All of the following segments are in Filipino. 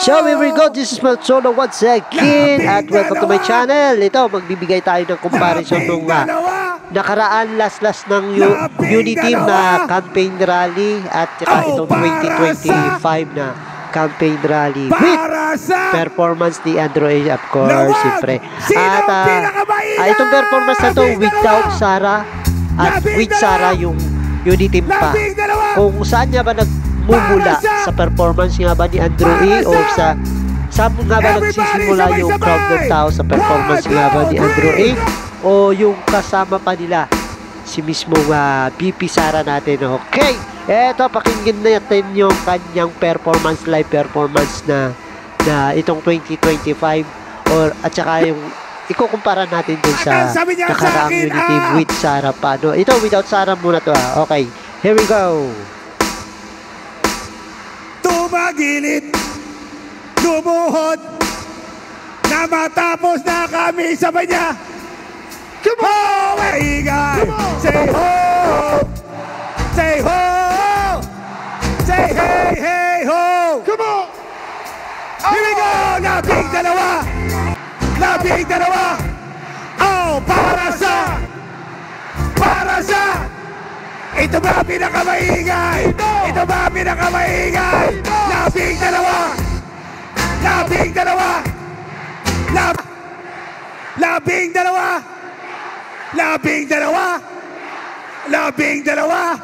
So here we go, this is Malsolo once again at welcome to my channel. Ito, magbibigay tayo ng comparison nung nakaraan last ng Unity Team na campaign rally at saka itong 2025 na campaign rally with performance ni Android, of course, siyempre. At itong performance na to without Sarah at with Sarah yung Unity Team pa. Kung saan niya ba nagmumula sa performance nga ba ni Android o saan nga ba nagsisimula yung crowd ng tao sa performance nga ba ni Android o yung kasama pa nila si mismong BP Sarah natin. Okay, eto, pakinggan natin yung kanyang performance, live performance na itong 2025 at saka yung ikukumpara natin dun sa nakaraang Unity with Sarah pa. No? Ito, without Sarah muna to. Okay, here we go. Tumagilid, lumuhod, na matapos na kami sabay niya. Come on! Maingay! Say ho! Say ho! Say hey, hey, ho! Come on! Here we go! Labing dalawa! Labing dalawa! Oh! Para sa! Ito ba pinakamaingay? Ito ba pinakamaingay? Labing dalawa! Labing dalawa! Labing dalawa! Labing dalawa! Labing dalawa!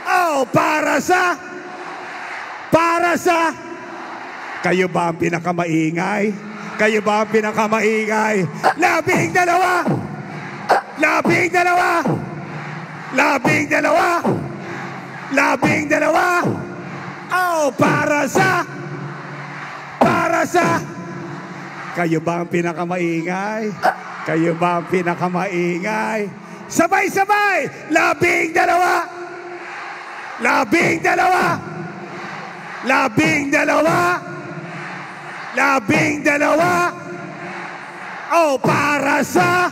Oh! Para sa! Kayo ba ang pinakamaingay? Kayo ba ang pinakamaingay? Labing dalawa! Labing dalawa! Labing dalawa! Labing dalawa! Oh! Para sa! Kayo ba ang pinakamaingay? Kayo ba ang pinakamaingay? Sabay-sabay! Labing dalawa! Labing dalawa! Labing dalawa! Labing dalawa! Oh! Para sa!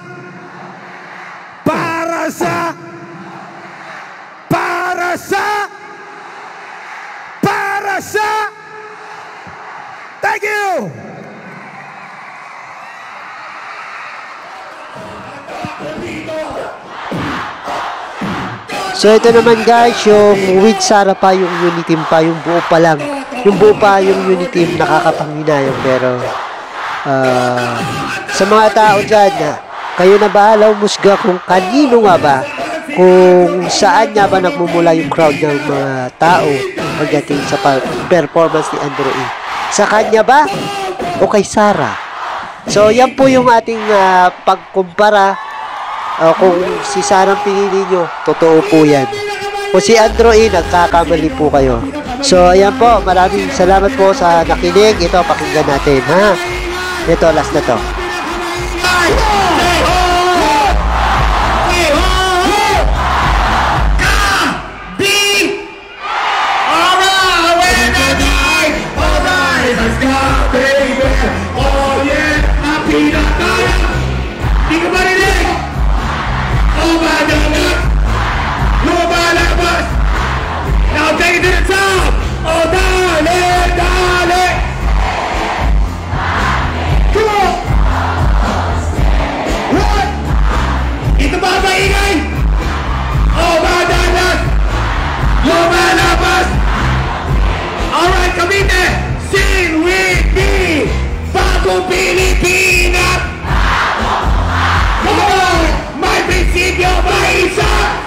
Thank you! So ito naman guys, yung with Sarah pa, yung Unity Team pa, yung buo pa lang. Yung buo pa yung Unity Team, nakakapanginayang. Pero sa mga tao dyan, kayo na bahala umusga kung kanino nga ba, kung saan nga ba nagmumula yung crowd ng mga tao pagdating sa performance ni Android. Sa kanya ba o kay Sarah? So yan po yung ating pagkumpara. Kung si Sarah pinili nyo, totoo po yan. Kung si Android, nagkakamali po kayo. So ayan po, maraming salamat po sa nakinig. Ito, pakinggan natin, ha? Ito, last na to. Take it to the top! Oh, dale! Come on! What? Ito ba maingay? Oh, madalas! Lumalabas! Alright, Cavite! Sing with me! Bagong Pilipinas! Come on! May prinsipyo ba isa?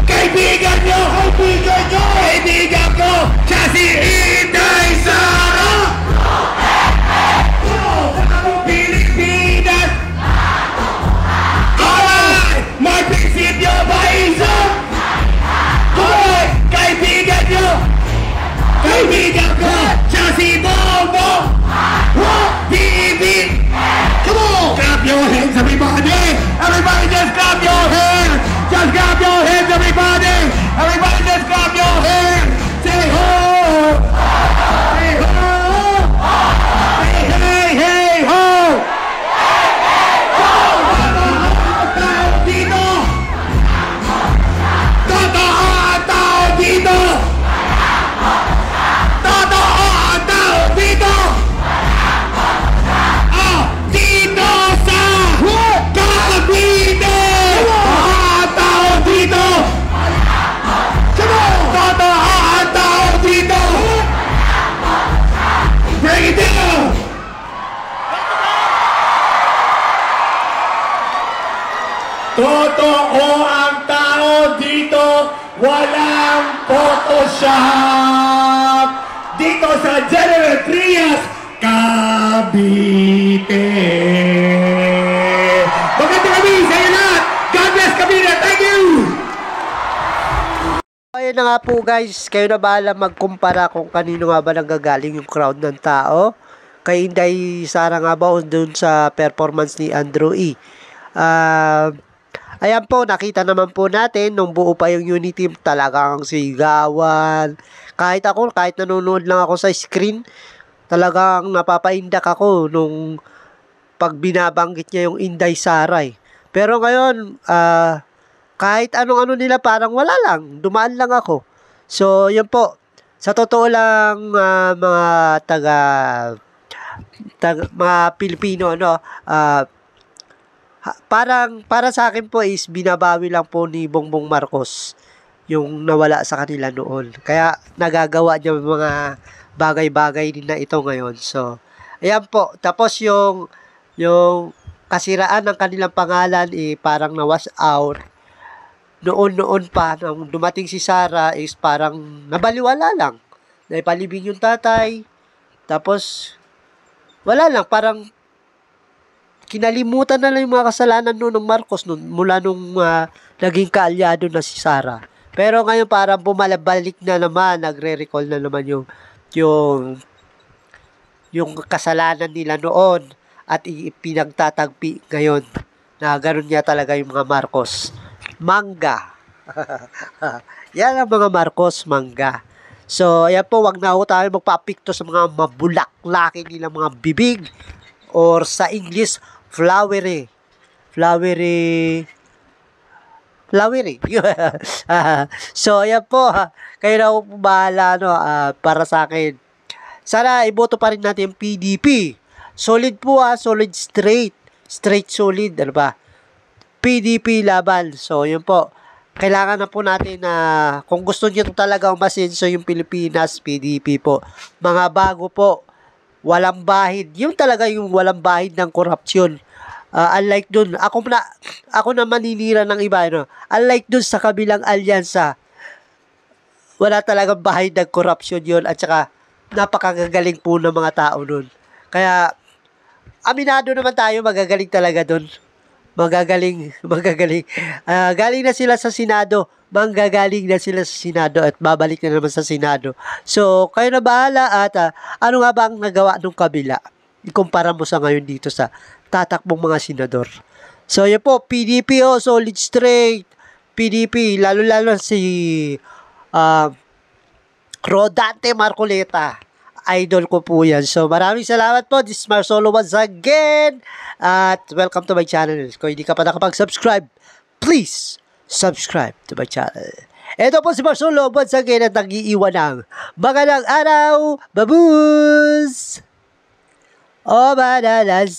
Kaibigan nyo! Kaibigan ko! Siya si Inday Sara! Bagong Pilipinas! Alright! May prinsipyo ba isa? Hoy! Kaibigan nyo! Kaibigan ko! Siya si Bobo! Baby! Come on! Clap your hands, everybody! Everybody just clap your hands! Just clap your hands, everybody! Everybody just clap your hands! Say ho! Say ho! Say hey, hey, ho! Totoo dito! Totoo ang tao dito! Totoo ang Totoo ang tao dito, walang Photoshop! Dito sa General Trias, Cavite! Maganda kami sa iyo lahat! God bless Cavite! Thank you! Ayun na nga po guys, kayo na bahala magkumpara kung kanino nga ba nanggagaling yung crowd ng tao. Kay Inday Sara nga ba o dun sa performance ni Andrew E. Ayan po, nakita naman po natin nung buo pa yung unity team, talagang sigawan. Kahit nanonood lang ako sa screen, talagang napapaindak ako nung pag binabanggit niya yung Inday Sara eh. Pero ngayon, kahit anong-ano nila parang wala lang, dumaan lang ako. So, yun po. Sa totoo lang, mga mga Pilipino, no, para sa akin po is binabawi lang po ni Bongbong Marcos yung nawala sa kanila noon. Kaya nagagawa niya mga bagay-bagay din na ito ngayon. So, ayan po. Tapos yung kasiraan ng kanilang pangalan parang na-wash out. Noon pa, nung dumating si Sara is parang nabaliwala lang. Naipalibing yung tatay. Tapos, wala lang, parang kinalimutan na lang yung mga kasalanan noon ng Marcos mula nung naging kaalyado na si Sara. Pero ngayon parang bumabalik na naman, nagre-recall na naman yung kasalanan nila noon at pinagtatagpi ngayon na gano'n niya talaga yung mga Marcos. Mangga. Yan ang mga Marcos, mangga. So, ayan po, wag na ho tayo magpapikto sa mga mabulaklaki nilang mga bibig or sa English, flowery. So, ayan po, kayo na po bahala, no, para sa akin. Sana iboto pa rin natin yung PDP. Solid po solid straight solid, ano ba? PDP laban. So, yun po. Kailangan na po natin na kung gusto niyo talaga umasenso yung Pilipinas, PDP po. Mga bago po, walang bahid. Yung talaga yung walang bahid ng korupsyon. Unlike dun, ako na maninira ng iba, no? Unlike dun sa kabilang alyansa, wala talagang bahid ng korupsyon yun at saka napakagagaling po ng mga tao dun. Kaya, aminado naman tayo, magagaling talaga dun. Magagaling. Galing na sila sa Senado. Manggagaling na sila sa Senado at babalik na naman sa Senado. So, kayo na bahala at ano nga ba ang nagawa nung kabila? Ikumpara mo sa ngayon dito sa tatakbong mga senador. So, yun po, PDP solid straight. PDP, lalo-lalo si Rodante Marcoleta. Idol ko po yan. So, maraming salamat po. This is Marsolo once again. At welcome to my channel. Kung hindi ka pa nakapag-subscribe, please subscribe to my channel. Ito po si Marsolo once again at nag-iiwan ng magandang araw. Baboos! O bananas!